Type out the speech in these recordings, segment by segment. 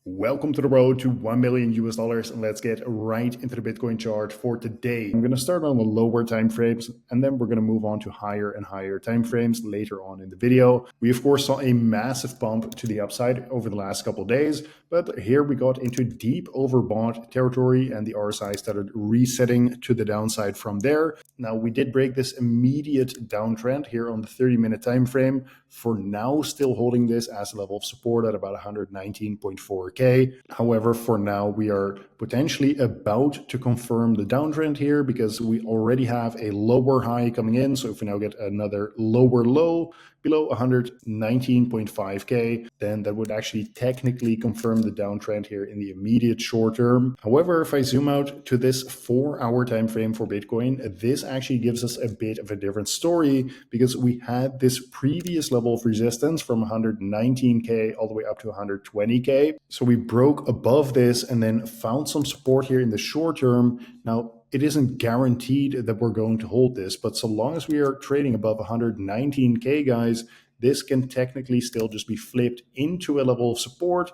Welcome to the road to 1 million US dollars, and let's get right into the Bitcoin chart for today. I'm going to start on the lower time frames, and then we're going to move on to higher and higher time frames later on in the video. We of course saw a massive bump to the upside over the last couple of days, but here we got into deep overbought territory and the RSI started resetting to the downside from there. Now we did break this immediate downtrend here on the 30-minute time frame. For now, still holding this as a level of support at about 119.4K. However, for now, we are potentially about to confirm the downtrend here because we already have a lower high coming in. So if we now get another lower low below 119.5K, then that would actually technically confirm the downtrend here in the immediate short term. However, if I zoom out to this 4-hour time frame for Bitcoin, this actually gives us a bit of a different story because we had this previous level of resistance from 119K all the way up to 120K. So we broke above this and then found some support here in the short term. Now, it isn't guaranteed that we're going to hold this, but so long as we are trading above 119K, guys, this can technically still just be flipped into a level of support,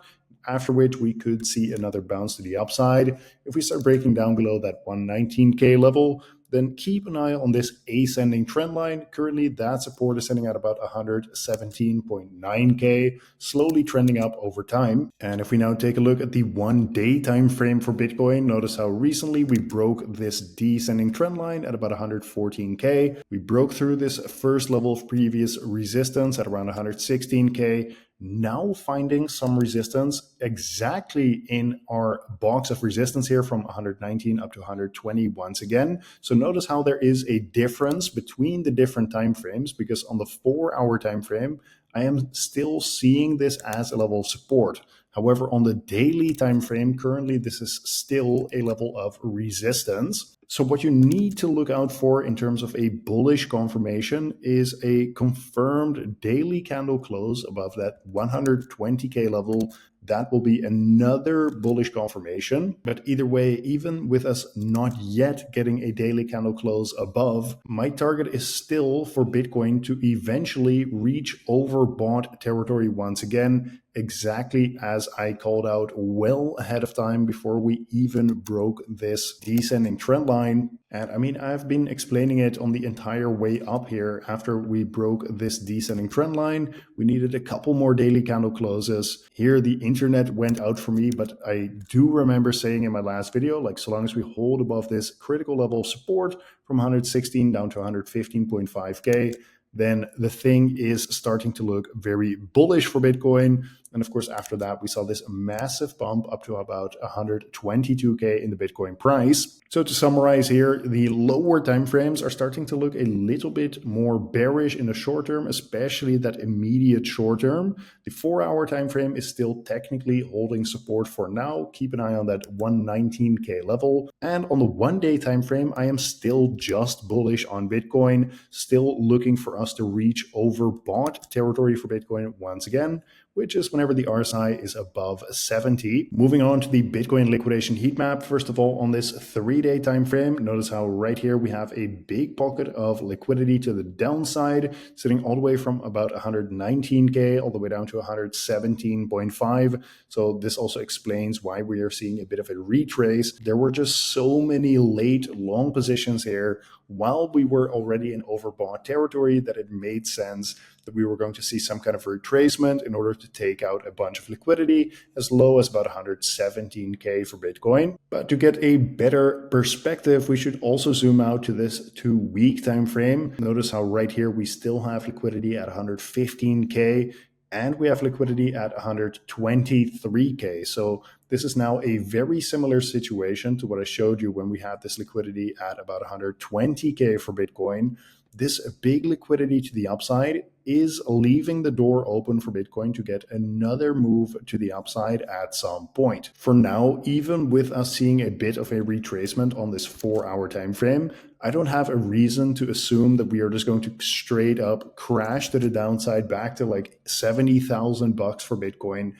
after which we could see another bounce to the upside. If we start breaking down below that 119K level, then keep an eye on this ascending trend line. Currently, that support is sitting at about 117.9K, slowly trending up over time. And if we now take a look at the 1-day time frame for Bitcoin, notice how recently we broke this descending trend line at about 114K. We broke through this first level of previous resistance at around 116K. Now finding some resistance exactly in our box of resistance here from 119 up to 120 once again. So notice how there is a difference between the different time frames, because on the 4-hour time frame, I am still seeing this as a level of support. However, on the daily time frame, currently this is still a level of resistance. So what you need to look out for in terms of a bullish confirmation is a confirmed daily candle close above that 120K level. That will be another bullish confirmation. But either way, even with us not yet getting a daily candle close above, my target is still for Bitcoin to eventually reach overbought territory once again, exactly as I called out well ahead of time before we even broke this descending trend line. And I mean, I've been explaining it on the entire way up here. After we broke this descending trend line, we needed a couple more daily candle closes. Here, the internet went out for me, but I do remember saying in my last video, like, so long as we hold above this critical level of support from 116 down to 115.5K, then the thing is starting to look very bullish for Bitcoin. And of course, after that, we saw this massive bump up to about 122K in the Bitcoin price. So to summarize here, the lower time frames are starting to look a little bit more bearish in the short term, especially that immediate short term. The 4-hour time frame is still technically holding support for now. Keep an eye on that 119K level. And on the 1-day time frame, I am still just bullish on Bitcoin, still looking for us to reach overbought territory for Bitcoin once again, which is whenever the RSI is above 70. Moving on to the Bitcoin liquidation heat map. First of all, on this 3-day time frame, notice how right here we have a big pocket of liquidity to the downside, sitting all the way from about 119K all the way down to 117.5. So this also explains why we are seeing a bit of a retrace. There were just so many late long positions here while we were already in overbought territory that it made sense that we were going to see some kind of retracement in order to take out a bunch of liquidity as low as about 117K for Bitcoin. But to get a better perspective, we should also zoom out to this 2-week time frame. Notice how right here we still have liquidity at 115K and we have liquidity at 123K. So this is now a very similar situation to what I showed you when we had this liquidity at about 120K for Bitcoin. This big liquidity to the upside is leaving the door open for Bitcoin to get another move to the upside at some point. For now, even with us seeing a bit of a retracement on this 4-hour time frame, I don't have a reason to assume that we are just going to straight up crash to the downside back to like $70,000 for Bitcoin.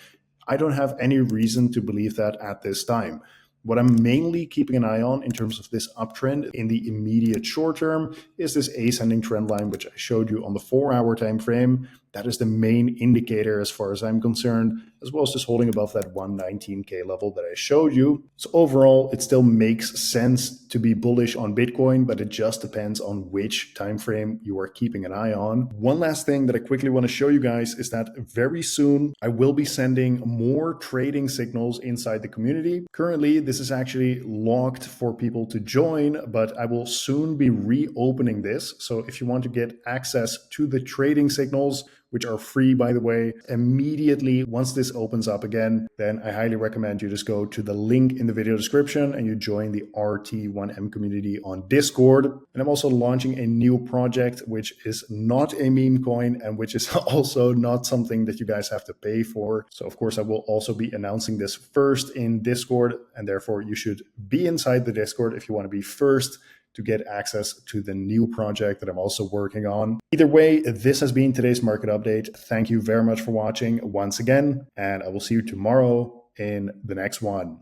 I don't have any reason to believe that at this time. What I'm mainly keeping an eye on in terms of this uptrend in the immediate short term is this ascending trend line, which I showed you on the 4-hour time frame. That is the main indicator as far as I'm concerned, as well as just holding above that 119K level that I showed you. So overall, it still makes sense to be bullish on Bitcoin, but it just depends on which time frame you are keeping an eye on. One last thing that I quickly want to show you guys is that very soon I will be sending more trading signals inside the community. Currently, this is actually locked for people to join, but I will soon be reopening this. So if you want to get access to the trading signals, which are free, by the way, immediately once this opens up again, then I highly recommend you just go to the link in the video description and you join the RT1M community on Discord. And I'm also launching a new project, which is not a meme coin and which is also not something that you guys have to pay for. So of course, I will also be announcing this first in Discord, and therefore you should be inside the Discord if you want to be first to get access to the new project that I'm also working on. Either way, this has been today's market update. Thank you very much for watching once again, and I will see you tomorrow in the next one.